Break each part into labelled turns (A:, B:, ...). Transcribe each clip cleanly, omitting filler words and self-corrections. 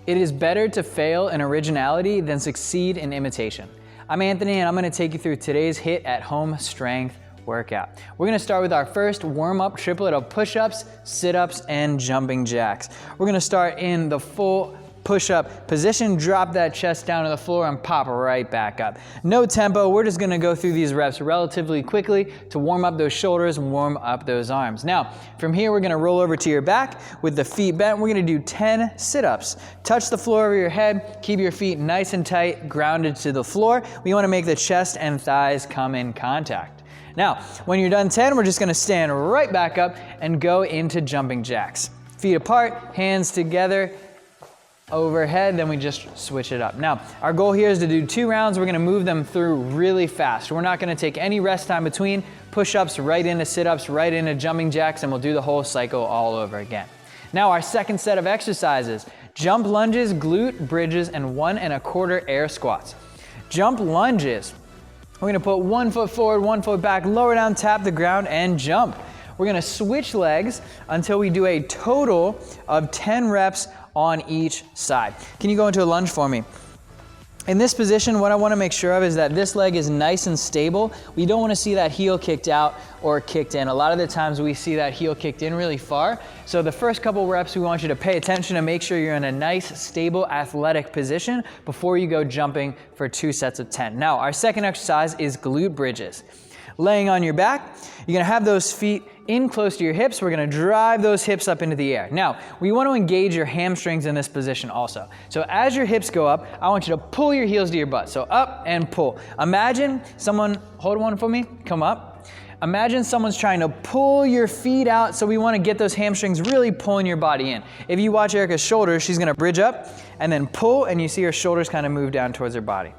A: It is better to fail in originality than succeed in imitation. I'm Anthony, and I'm gonna take you through today's HIIT at home strength workout. We're gonna start with our first warm-up triplet of push-ups, sit-ups, and jumping jacks. We're gonna start in the full push-up position, drop that chest down to the floor and pop right back up. No tempo, we're just gonna go through these reps relatively quickly to warm up those shoulders and warm up those arms. Now, from here, we're gonna roll over to your back with the feet bent. We're gonna do 10 sit-ups. Touch the floor over your head, keep your feet nice and tight, grounded to the floor. We wanna make the chest and thighs come in contact. Now, when you're done 10, we're just gonna stand right back up and go into jumping jacks. Feet apart, hands together, overhead, then we just switch it up. Now, our goal here is to do 2 rounds. We're gonna move them through really fast. We're not gonna take any rest time between. Push-ups right into sit-ups, right into jumping jacks, and we'll do the whole cycle all over again. Now, our second set of exercises, jump lunges, glute bridges, and 1 1/4 air squats. Jump lunges. We're gonna put 1 foot forward, 1 foot back, lower down, tap the ground, and jump. We're gonna switch legs until we do a total of 10 reps on each side. Can you go into a lunge for me? In this position, what I wanna make sure of is that this leg is nice and stable. We don't wanna see that heel kicked out or kicked in. A lot of the times we see that heel kicked in really far. So the first couple reps, we want you to pay attention and make sure you're in a nice, stable, athletic position before you go jumping for 2 sets of 10. Now, our second exercise is glute bridges. Laying on your back, you're gonna have those feet in close to your hips. We're gonna drive those hips up into the air. Now, we want to engage your hamstrings in this position also. So as your hips go up, I want you to pull your heels to your butt. So up and pull. Imagine someone, hold one for me, come up. Imagine someone's trying to pull your feet out, so we wanna get those hamstrings really pulling your body in. If you watch Erica's shoulders, she's gonna bridge up and then pull, and you see her shoulders kind of move down towards her body.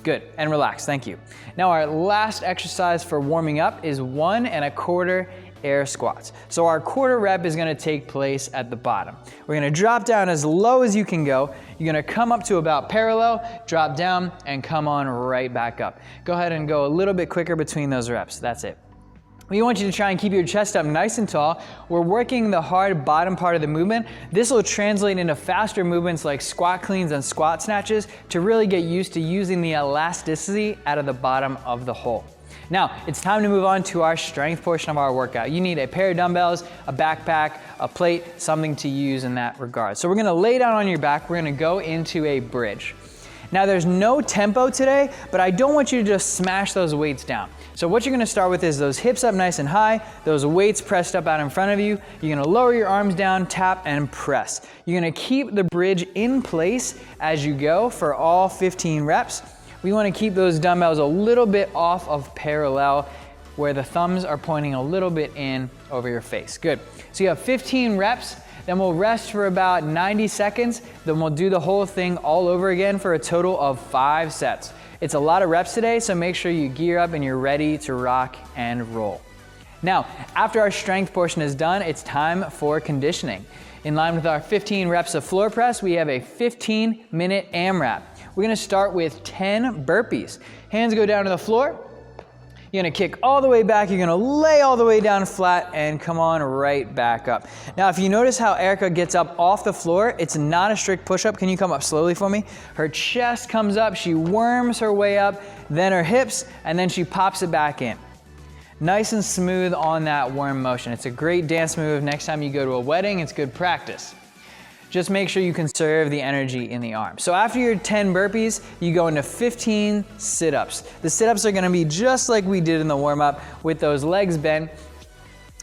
A: Good, and relax, thank you. Now our last exercise for warming up is 1 1/4 air squats. So our quarter rep is gonna take place at the bottom. We're gonna drop down as low as you can go. You're gonna come up to about parallel, drop down, and come on right back up. Go ahead and go a little bit quicker between those reps, that's it. We want you to try and keep your chest up nice and tall. We're working the hard bottom part of the movement. This will translate into faster movements like squat cleans and squat snatches to really get used to using the elasticity out of the bottom of the hole. Now, it's time to move on to our strength portion of our workout. You need a pair of dumbbells, a backpack, a plate, something to use in that regard. So we're gonna lay down on your back. We're gonna go into a bridge. Now there's no tempo today, but I don't want you to just smash those weights down. So what you're gonna start with is those hips up nice and high, those weights pressed up out in front of you. You're gonna lower your arms down, tap and press. You're gonna keep the bridge in place as you go for all 15 reps. We wanna keep those dumbbells a little bit off of parallel where the thumbs are pointing a little bit in over your face. Good. So you have 15 reps. Then we'll rest for about 90 seconds. Then we'll do the whole thing all over again for a total of 5 sets. It's a lot of reps today, so make sure you gear up and you're ready to rock and roll. Now, after our strength portion is done, it's time for conditioning. In line with our 15 reps of floor press, we have a 15-minute AMRAP. We're gonna start with 10 burpees. Hands go down to the floor. You're gonna kick all the way back, you're gonna lay all the way down flat and come on right back up. Now, if you notice how Erica gets up off the floor, it's not a strict push-up. Can you come up slowly for me? Her chest comes up, she worms her way up, then her hips, and then she pops it back in. Nice and smooth on that worm motion. It's a great dance move. Next time you go to a wedding, it's good practice. Just make sure you conserve the energy in the arm. So after your 10 burpees, you go into 15 sit-ups. The sit-ups are gonna be just like we did in the warm-up with those legs bent.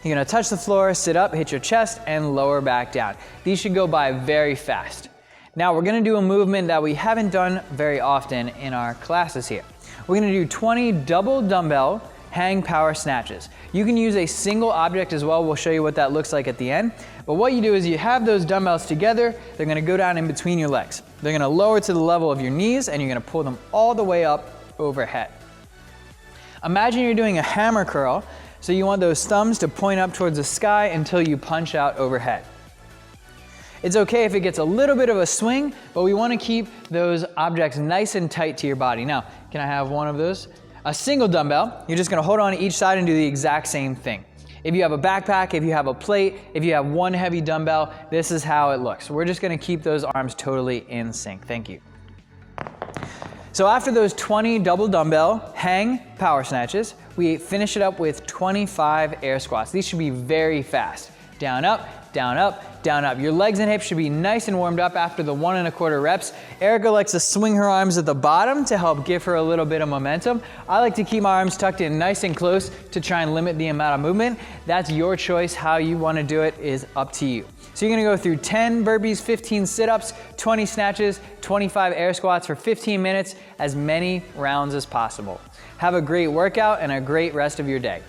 A: You're gonna touch the floor, sit up, hit your chest, and lower back down. These should go by very fast. Now we're gonna do a movement that we haven't done very often in our classes here. We're gonna do 20 double dumbbell hang power snatches. You can use a single object as well. We'll show you what that looks like at the end. But what you do is you have those dumbbells together. They're gonna go down in between your legs. They're gonna lower to the level of your knees and you're gonna pull them all the way up overhead. Imagine you're doing a hammer curl. So you want those thumbs to point up towards the sky until you punch out overhead. It's okay if it gets a little bit of a swing, but we wanna keep those objects nice and tight to your body. Now, can I have one of those? A single dumbbell, you're just gonna hold on to each side and do the exact same thing. If you have a backpack, if you have a plate, if you have one heavy dumbbell, this is how it looks. We're just gonna keep those arms totally in sync. Thank you. So after those 20 double dumbbell hang power snatches, we finish it up with 25 air squats. These should be very fast. Down, up, down, up, down, up. Your legs and hips should be nice and warmed up after the 1 1/4 reps. Erica likes to swing her arms at the bottom to help give her a little bit of momentum. I like to keep my arms tucked in nice and close to try and limit the amount of movement. That's your choice. How you want to do it is up to you. So you're gonna go through 10 burpees, 15 sit-ups, 20 snatches, 25 air squats for 15 minutes, as many rounds as possible. Have a great workout and a great rest of your day.